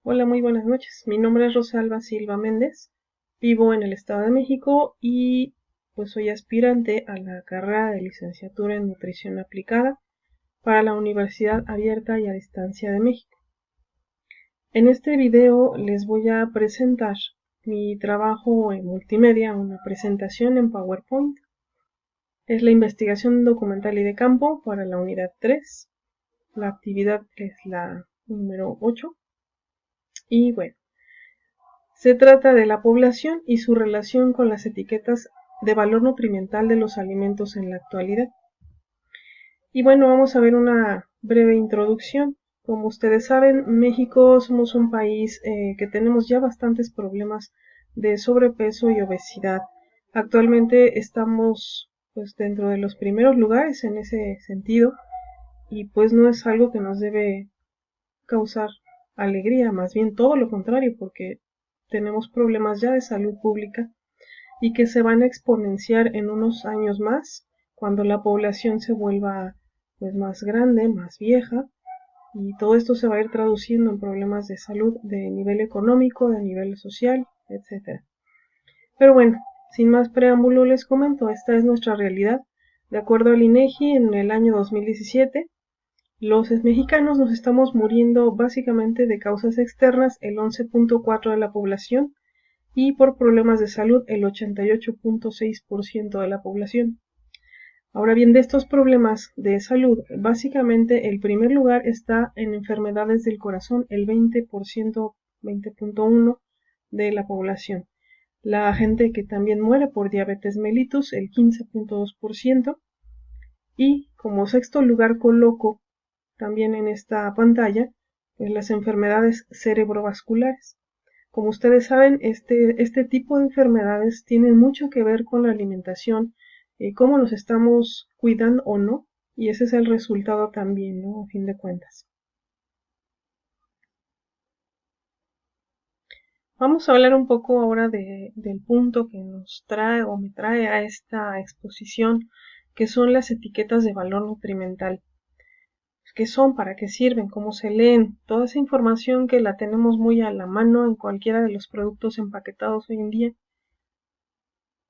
Hola, muy buenas noches. Mi nombre es Rosalba Silva Méndez. Vivo en el Estado de México y pues soy aspirante a la carrera de licenciatura en nutrición aplicada para la Universidad Abierta y a Distancia de México. En este video les voy a presentar mi trabajo en multimedia, una presentación en PowerPoint. Es la investigación documental y de campo para la unidad 3. La actividad es la número 8. Y bueno, se trata de la población y su relación con las etiquetas de valor nutrimental de los alimentos en la actualidad. Y bueno, vamos a ver una breve introducción. Como ustedes saben, México somos un país que tenemos ya bastantes problemas de sobrepeso y obesidad. Actualmente estamos pues dentro de los primeros lugares en ese sentido y pues no es algo que nos debe causar alegría, más bien todo lo contrario, porque tenemos problemas ya de salud pública y que se van a exponenciar en unos años más cuando la población se vuelva pues más grande, más vieja, y todo esto se va a ir traduciendo en problemas de salud de nivel económico, de nivel social, etcétera. Pero bueno, sin más preámbulo les comento, esta es nuestra realidad. De acuerdo al INEGI, en el año 2017, los mexicanos nos estamos muriendo básicamente de causas externas el 11.4% de la población y por problemas de salud el 88.6% de la población. Ahora bien, de estos problemas de salud, básicamente el primer lugar está en enfermedades del corazón, el 20%, 20.1% de la población. La gente que también muere por diabetes mellitus, el 15.2%. Y como sexto lugar coloco también en esta pantalla pues las enfermedades cerebrovasculares. Como ustedes saben, este tipo de enfermedades tienen mucho que ver con la alimentación, cómo nos estamos cuidando o no, y ese es el resultado también, ¿no? A fin de cuentas. Vamos a hablar un poco ahora del punto que nos trae o me trae a esta exposición, que son las etiquetas de valor nutrimental. ¿Qué son? ¿Para qué sirven? ¿Cómo se leen? Toda esa información que la tenemos muy a la mano en cualquiera de los productos empaquetados hoy en día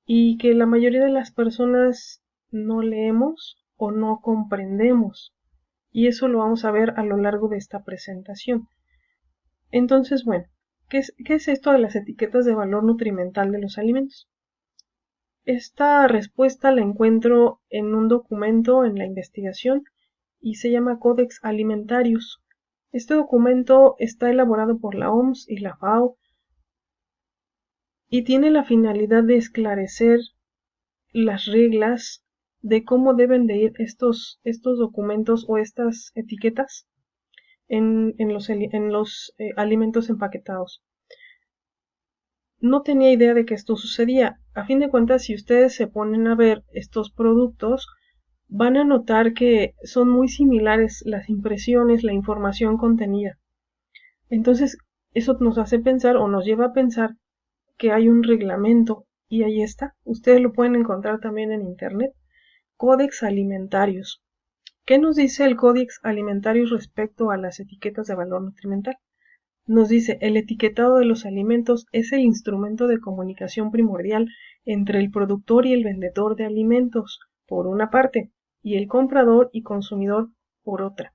y que la mayoría de las personas no leemos o no comprendemos. Y eso lo vamos a ver a lo largo de esta presentación. Entonces, bueno, ¿qué es esto de las etiquetas de valor nutrimental de los alimentos? Esta respuesta la encuentro en un documento en la investigación y se llama Codex Alimentarius. Este documento está elaborado por la OMS y la FAO y tiene la finalidad de esclarecer las reglas de cómo deben de ir estos documentos o estas etiquetas en los alimentos empaquetados. No tenía idea de que esto sucedía. A fin de cuentas, si ustedes se ponen a ver estos productos, van a notar que son muy similares las impresiones, la información contenida. Entonces, eso nos hace pensar o nos lleva a pensar que hay un reglamento y ahí está. Ustedes lo pueden encontrar también en internet. Codex Alimentarius. ¿Qué nos dice el Codex Alimentarius respecto a las etiquetas de valor nutrimental? Nos dice, el etiquetado de los alimentos es el instrumento de comunicación primordial entre el productor y el vendedor de alimentos, por una parte, y el comprador y consumidor, por otra.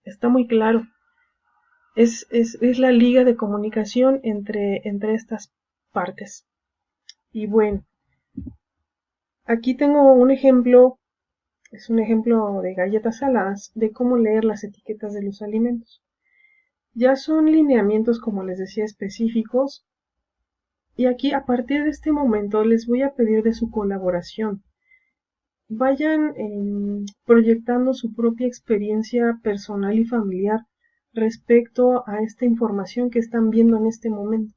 Está muy claro. Es la liga de comunicación entre estas partes. Y bueno, aquí tengo un ejemplo, es un ejemplo de galletas saladas, de cómo leer las etiquetas de los alimentos. Ya son lineamientos, como les decía, específicos. Y aquí, a partir de este momento, les voy a pedir de su colaboración. Vayan proyectando su propia experiencia personal y familiar respecto a esta información que están viendo en este momento.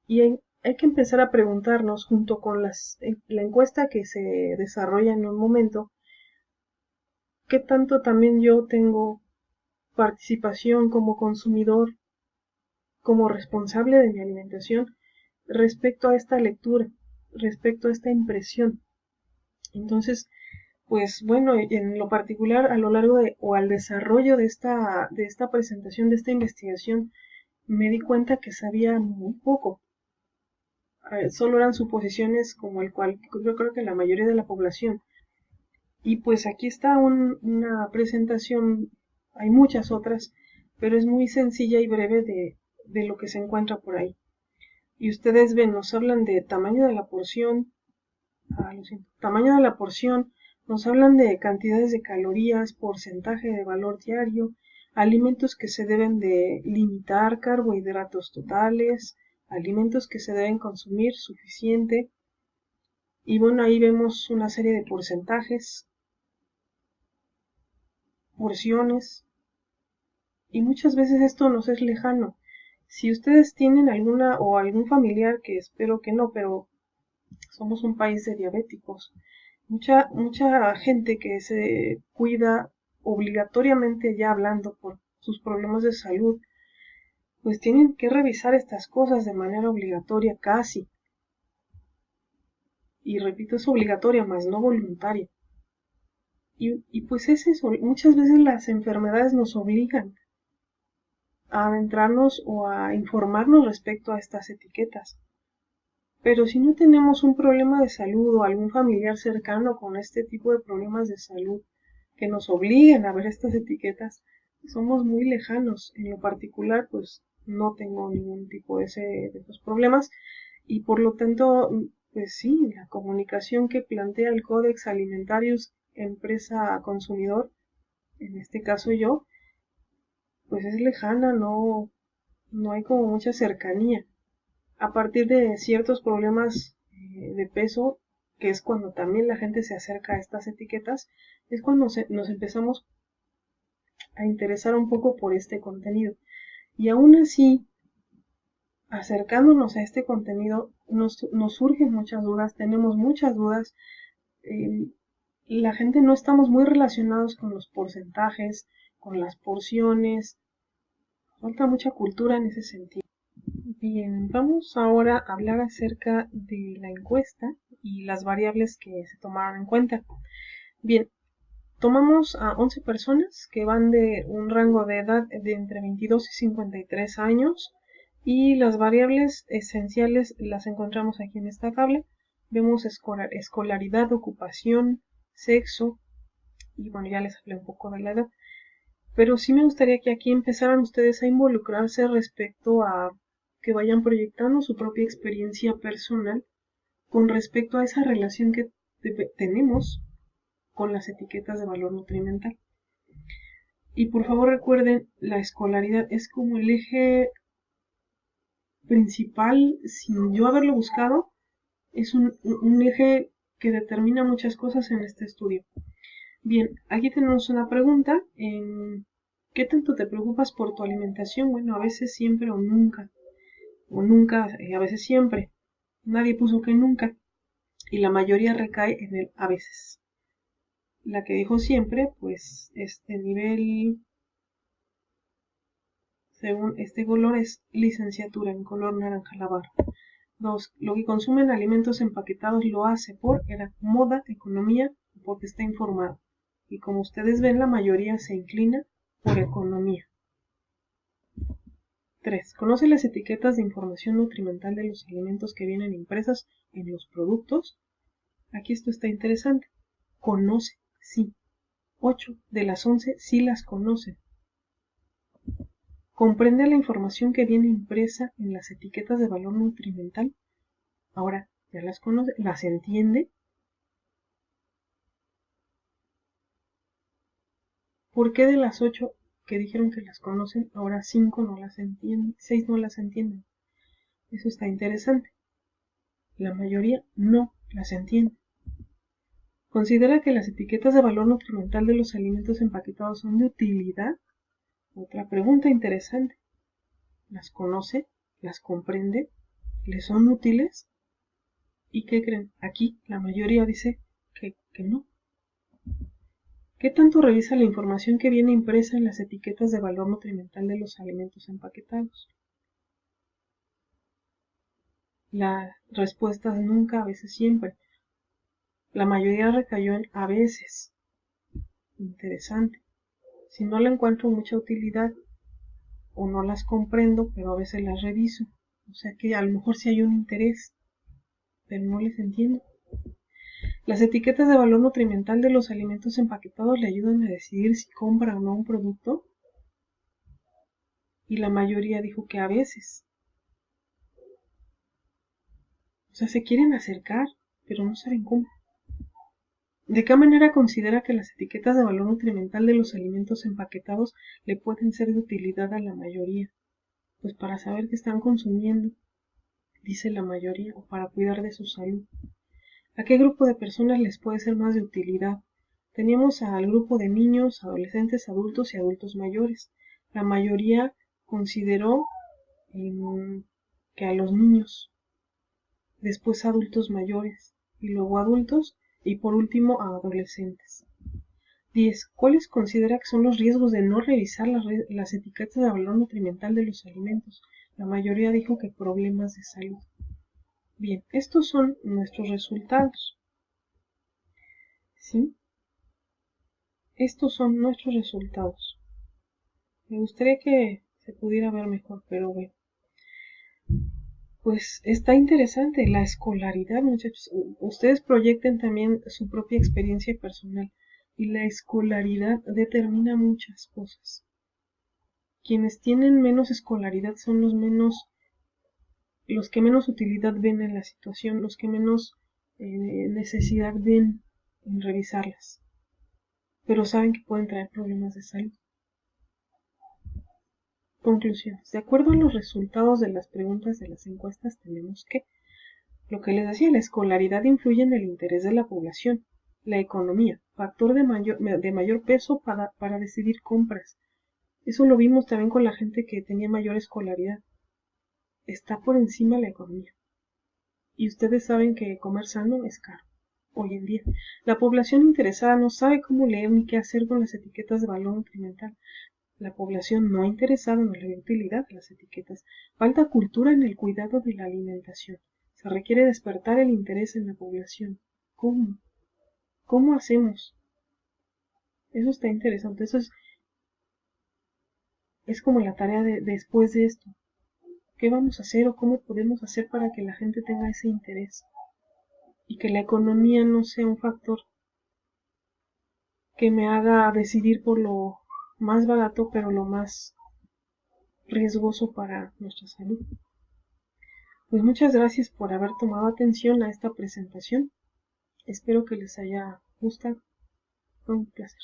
Y hay que empezar a preguntarnos, junto con la encuesta que se desarrolla en un momento, qué tanto también yo tengo participación como consumidor, como responsable de mi alimentación, respecto a esta lectura, respecto a esta impresión. Entonces, pues bueno, en lo particular a lo largo de o al desarrollo de esta presentación, de esta investigación, me di cuenta que sabía muy poco. Solo eran suposiciones como el cual yo creo que la mayoría de la población. Y pues aquí está una presentación, hay muchas otras, pero es muy sencilla y breve de lo que se encuentra por ahí. Y ustedes ven, nos hablan de tamaño de la porción, lo siento, tamaño de la porción, nos hablan de cantidades de calorías, porcentaje de valor diario, alimentos que se deben de limitar, carbohidratos totales, alimentos que se deben consumir suficiente. Y bueno, ahí vemos una serie de porcentajes, porciones, y muchas veces esto nos es lejano. Si ustedes tienen alguna o algún familiar, que espero que no, pero somos un país de diabéticos, mucha gente que se cuida obligatoriamente, ya hablando por sus problemas de salud, pues tienen que revisar estas cosas de manera obligatoria casi. Y repito, es obligatoria, más no voluntaria. Y pues es eso, muchas veces las enfermedades nos obligan a adentrarnos o a informarnos respecto a estas etiquetas. Pero si no tenemos un problema de salud o algún familiar cercano con este tipo de problemas de salud que nos obliguen a ver estas etiquetas, somos muy lejanos. En lo particular, pues no tengo ningún tipo de esos problemas y por lo tanto, pues sí, la comunicación que plantea el Codex Alimentarius empresa-consumidor, en este caso yo, pues es lejana, no hay como mucha cercanía. A partir de ciertos problemas de peso, que es cuando también la gente se acerca a estas etiquetas, es cuando nos empezamos a interesar un poco por este contenido. Y aún así, acercándonos a este contenido, nos surgen muchas dudas, tenemos muchas dudas. eh, la gente no estamos muy relacionados con los porcentajes, con las porciones, falta mucha cultura en ese sentido. Bien, vamos ahora a hablar acerca de la encuesta y las variables que se tomaron en cuenta. Bien, tomamos a 11 personas que van de un rango de edad de entre 22 y 53 años y las variables esenciales las encontramos aquí en esta tabla. Vemos escolaridad, ocupación, sexo y bueno, ya les hablé un poco de la edad. Pero sí me gustaría que aquí empezaran ustedes a involucrarse respecto a que vayan proyectando su propia experiencia personal con respecto a esa relación que tenemos con las etiquetas de valor nutrimental. Y por favor recuerden, la escolaridad es como el eje principal, sin yo haberlo buscado, es un eje que determina muchas cosas en este estudio. Bien, aquí tenemos una pregunta. ¿Qué tanto te preocupas por tu alimentación? Bueno, a veces siempre o nunca. O nunca, a veces siempre. Nadie puso que nunca. Y la mayoría recae en el a veces. La que dijo siempre, pues este nivel, según este color, es licenciatura en color naranja la barra. 2. Lo que consumen alimentos empaquetados lo hace era moda, economía, porque está informado. Y como ustedes ven, la mayoría se inclina por economía. 3. Conoce las etiquetas de información nutrimental de los alimentos que vienen impresas en los productos. Aquí esto está interesante. Conoce, sí. 8 de las 11 sí las conocen. Comprende la información que viene impresa en las etiquetas de valor nutrimental. Ahora, ya las conoce, las entiende. ¿Por qué de las 8 que dijeron que las conocen, ahora 5 no las entienden, 6 no las entienden? Eso está interesante. La mayoría no las entiende. Considera que las etiquetas de valor nutrimental de los alimentos empaquetados son de utilidad. Otra pregunta interesante. ¿Las conoce? ¿Las comprende? ¿Le son útiles? ¿Y qué creen? Aquí la mayoría dice que no. ¿Qué tanto revisa la información que viene impresa en las etiquetas de valor nutrimental de los alimentos empaquetados? La respuesta es nunca, a veces siempre. La mayoría recayó en a veces. Interesante. Si no le encuentro mucha utilidad o no las comprendo, pero a veces las reviso. O sea que a lo mejor sí hay un interés, pero no les entiendo. Las etiquetas de valor nutrimental de los alimentos empaquetados le ayudan a decidir si compra o no un producto. Y la mayoría dijo que a veces. O sea, se quieren acercar, pero no saben cómo. ¿De qué manera considera que las etiquetas de valor nutrimental de los alimentos empaquetados le pueden ser de utilidad a la mayoría? Pues para saber qué están consumiendo, dice la mayoría, o para cuidar de su salud. ¿A qué grupo de personas les puede ser más de utilidad? Teníamos al grupo de niños, adolescentes, adultos y adultos mayores. La mayoría consideró que a los niños, después adultos mayores, y luego adultos, y por último a adolescentes. 10. ¿Cuáles considera que son los riesgos de no revisar las etiquetas de valor nutrimental de los alimentos? La mayoría dijo que problemas de salud. Bien, estos son nuestros resultados. ¿Sí? Estos son nuestros resultados. Me gustaría que se pudiera ver mejor, pero bueno. Pues está interesante la escolaridad, muchachos. Ustedes proyecten también su propia experiencia personal. Y la escolaridad determina muchas cosas. Quienes tienen menos escolaridad son los que menos utilidad ven en la situación, los que menos necesidad ven en revisarlas, pero saben que pueden traer problemas de salud. Conclusiones. De acuerdo a los resultados de las preguntas de las encuestas, tenemos que, lo que les decía, la escolaridad influye en el interés de la población, la economía, factor de mayor peso para decidir compras. Eso lo vimos también con la gente que tenía mayor escolaridad. Está por encima la economía. Y ustedes saben que comer sano es caro hoy en día. La población interesada no sabe cómo leer ni qué hacer con las etiquetas de valor nutrimental. La población no interesada no le ve utilidad a las etiquetas. Falta cultura en el cuidado de la alimentación. Se requiere despertar el interés en la población. ¿Cómo? ¿Cómo hacemos? Eso está interesante. Eso es como la tarea de después de esto. ¿Qué vamos a hacer o cómo podemos hacer para que la gente tenga ese interés? Y que la economía no sea un factor que me haga decidir por lo más barato, pero lo más riesgoso para nuestra salud. Pues muchas gracias por haber tomado atención a esta presentación. Espero que les haya gustado. Fue un placer.